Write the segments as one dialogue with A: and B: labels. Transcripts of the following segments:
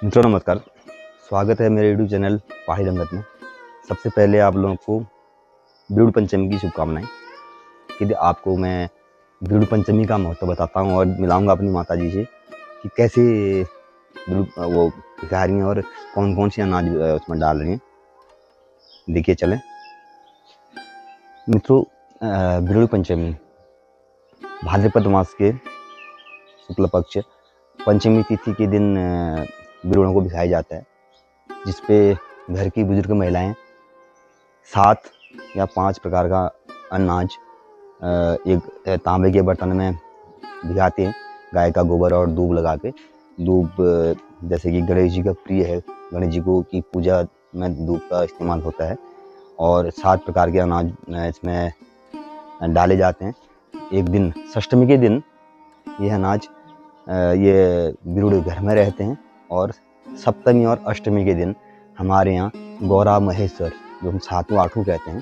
A: मित्रों नमस्कार। स्वागत है मेरे यूट्यूब चैनल पहाड़ी रंगत में। सबसे पहले आप लोगों को बिरुड़ पंचमी की शुभकामनाएं। कि आपको मैं बिरुड़ पंचमी का महत्व बताता हूं और मिलाऊंगा अपनी माता जी से कि कैसे वो भिखा रही हैं और कौन कौन सी अनाज उसमें डाल रही हैं। देखिए चलें मित्रों। बिरुड़ पंचमी भाद्रपद मास के शुक्ल पक्ष पंचमी तिथि के दिन बिरुड़ों को भिखाया जाता है, जिसपे घर की बुजुर्ग महिलाएं 7 या 5 प्रकार का अनाज एक तांबे के बर्तन में भिगाते हैं, गाय का गोबर और दूब लगा के। दूब जैसे कि गणेश जी का प्रिय है, गणेश जी को की पूजा में दूब का इस्तेमाल होता है और 7 प्रकार के अनाज इसमें डाले जाते हैं। एक दिन षष्ठमी के दिन यह अनाज ये बिरुड़ घर में रहते हैं और सप्तमी और अष्टमी के दिन हमारे यहाँ गौरा महेश्वर, जो हम 7वां 8वां कहते हैं,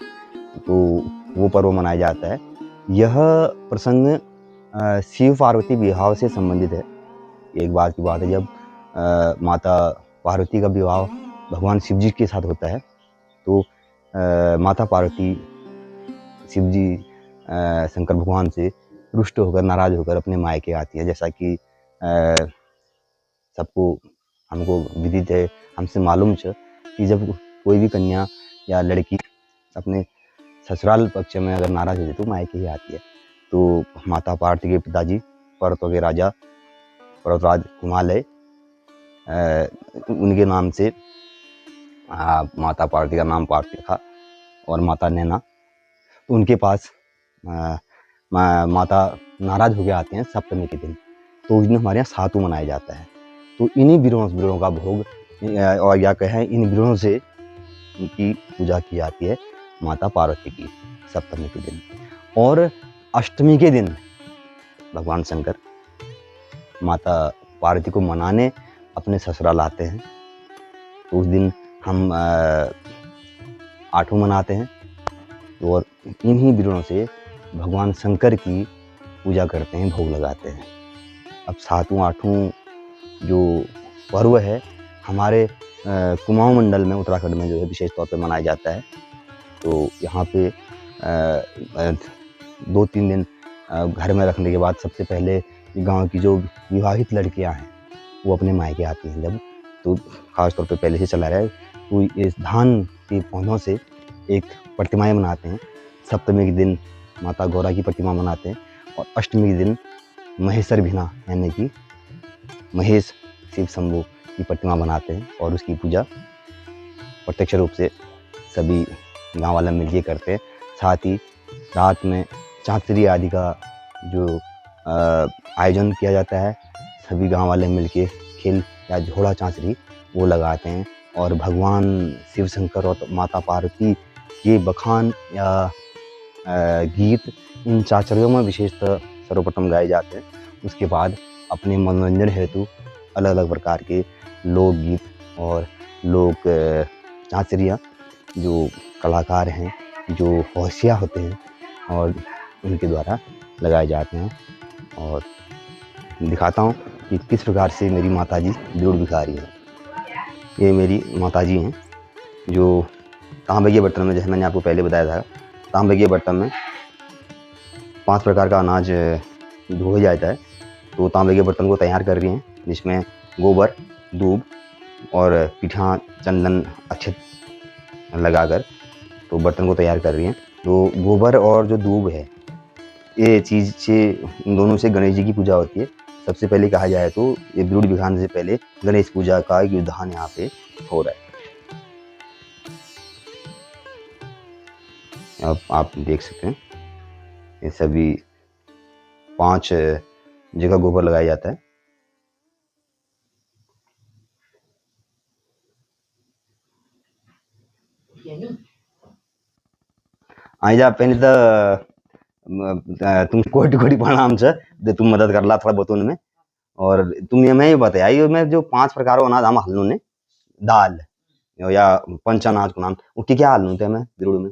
A: तो वो पर्व मनाया जाता है। यह प्रसंग शिव पार्वती विवाह से संबंधित है। एक बार की बात है जब माता पार्वती का विवाह भगवान शिव जी के साथ होता है, तो माता पार्वती शिव जी शंकर भगवान से रुष्ट होकर, नाराज होकर अपने मायके आती है। जैसा कि सबको हमको विदित है, हमसे मालूम है कि जब कोई भी कन्या या लड़की अपने ससुराल पक्ष में अगर नाराज होती है तो मायके ही आती है। तो माता पार्वती के पिताजी पर्वतों के राजा पर्वतराज हिमालय, उनके नाम से माता पार्वती का नाम पार्वती था और माता नैना, तो उनके पास माता नाराज होकर आते हैं सप्तमी के दिन। तो उस दिन हमारे यहाँ सातु मनाया जाता है। तो इन्हीं बिरुड़ों का भोग और या कहें इन बिरुड़ों से उनकी पूजा की जाती है माता पार्वती की सप्तमी के दिन। और अष्टमी के दिन भगवान शंकर माता पार्वती को मनाने अपने ससुराल आते हैं। तो उस दिन हम 8वां मनाते हैं और इन्हीं बिरुड़ों से भगवान शंकर की पूजा करते हैं, भोग लगाते हैं। अब 7वां 8वां जो पर्व है हमारे कुमाऊं मंडल में, उत्तराखंड में जो है विशेष तौर पे मनाया जाता है। तो यहाँ पे 2-3 दिन घर में रखने के बाद सबसे पहले गांव की जो विवाहित लड़कियां हैं वो अपने मायके आती हैं। जब तो खास तौर पे पहले से चला रहा है, तो इस धान के पौधों से एक प्रतिमाएं बनाते हैं। सप्तमी के दिन माता गौरा की प्रतिमा बनाते हैं और अष्टमी के दिन महेश्वर भिना यानी कि महेश शिव शंभू की प्रतिमा बनाते हैं और उसकी पूजा प्रत्यक्ष रूप से सभी गांव वाले मिलकर करते हैं। साथ ही रात में चांचरी आदि का जो आयोजन किया जाता है, सभी गांव वाले मिलके खेल या झोड़ा चांचरी वो लगाते हैं और भगवान शिव शंकर और माता पार्वती के बखान या गीत इन चांचरियों में विशेषतः सर्वप्रथम गाए जाते हैं। उसके बाद अपने मनोरंजन हेतु अलग अलग प्रकार के लोकगीत और लोक चांचरियाँ जो कलाकार हैं, जो होशिया होते हैं और उनके द्वारा लगाए जाते हैं। और दिखाता हूँ कि किस प्रकार से मेरी माताजी बिरुड़ भिखा रही है। ये मेरी माताजी हैं जो तांबे के बर्तन में, जैसे मैंने आपको पहले बताया था, तांबे के बर्तन में 5 प्रकार का अनाज धोया जाता है। तो तांबे के बर्तन को तैयार कर रही हैं, जिसमें गोबर, दूब और पीठा, चंदन, अक्षत लगाकर तो बर्तन को तैयार कर रही हैं। तो गोबर और जो दूब है, ये चीज़ से, इन दोनों से गणेश जी की पूजा होती है। सबसे पहले कहा जाए तो ये बिरुड़ भिखाने से पहले गणेश पूजा का एक विधान यहाँ पे हो रहा है। अब आप देख सकते हैं ये सभी 5 जगह गोबर लगाया जाता है। आइजा पहले तो तुम कोटि कोटि प्रणाम से तुम मदद करला थोड़ा बहुत उनमें। और तुम ये मैं ये बताया, ये मैं जो 5 प्रकार अनाज हम हल्लू ने दाल या पंचानाज को नाम वो क्या हल्लू थे मैं बिरुड़ में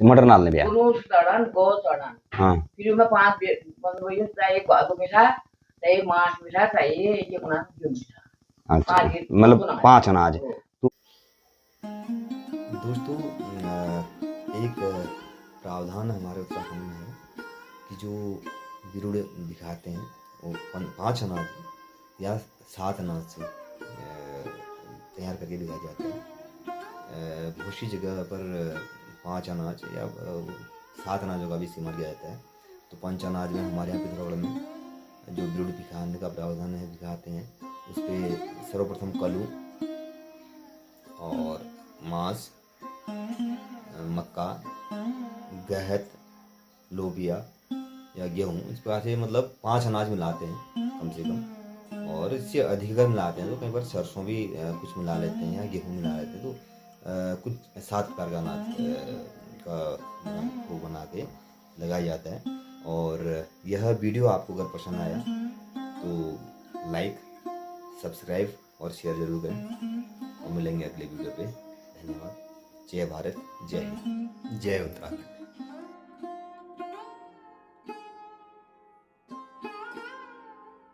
A: मटर नाल ने भैया। हाँ
B: फिर मैं 5 एक भागो मिठा, एक मांस मिठा, एक मीठा।
A: अच्छा, मतलब 5 अनाज। तो
B: दोस्तों एक प्रावधान हमारे उत्तराखंड में है कि जो गिरुड़ दिखाते हैं वो 5 अनाज या 7 अनाज से तैयार करके दिखाया जाता है। भूसी जगह पर 5 अनाज या 7 अनाजों का भी इस्तेमाल किया जाता है। तो 5 अनाज में हमारे यहाँ पिथौरागढ़ में जो गिरुड़ दिखाने का प्रावधान है दिखाते हैं, उस पर सर्वप्रथम कलू और मांस, मक्का, गहत, लोबिया या गेहूँ, इस प्रकार से मतलब 5 अनाज मिलाते हैं कम से कम। और इससे अधिक अगर मिलाते हैं तो कई बार सरसों भी कुछ मिला लेते हैं या गेहूँ मिला लेते हैं। तो कुछ 7 प्रकार का अनाज का वो बना के लगाया जाता है। और यह वीडियो आपको अगर पसंद आया तो लाइक, सब्सक्राइब और शेयर जरूर करें। और मिलेंगे अगले वीडियो पे। धन्यवाद। जय भारत, जय हिंद, जय उत्तराखंड।